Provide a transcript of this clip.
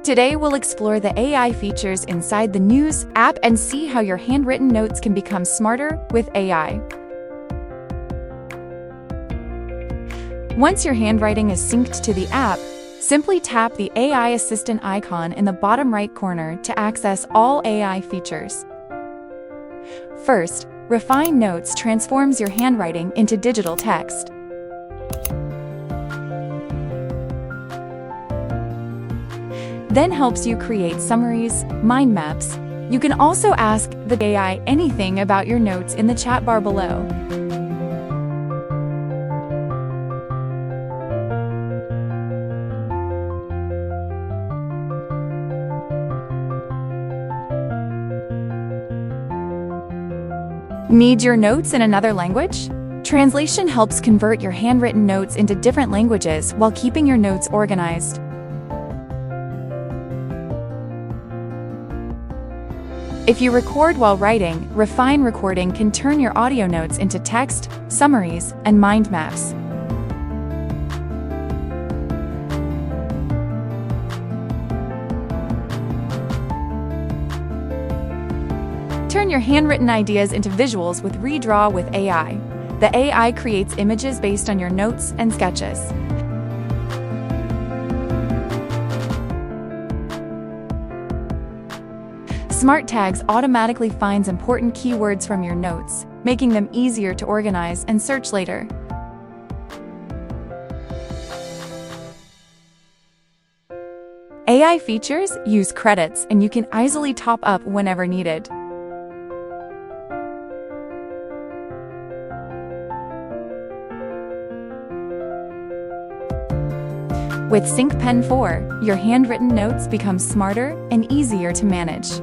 Today we'll explore the AI features inside the NEWYES app and see how your handwritten notes can become smarter with AI. Once your handwriting is synced to the app, simply tap the AI assistant icon in the bottom right corner to access all AI features. First, Refine Notes transforms your handwriting into digital text. Then helps you create summaries, mind maps. You can also ask the AI anything about your notes in the chat bar below. Need your notes in another language? Translation helps convert your handwritten notes into different languages while keeping your notes organized. If you record while writing, Refine Recording can turn your audio notes into text, summaries, and mind maps. Turn your handwritten ideas into visuals with Redraw with AI. The AI creates images based on your notes and sketches. Smart Tags automatically finds important keywords from your notes, making them easier to organize and search later. AI features use credits, and you can easily top up whenever needed. With SyncPen 4, your handwritten notes become smarter and easier to manage.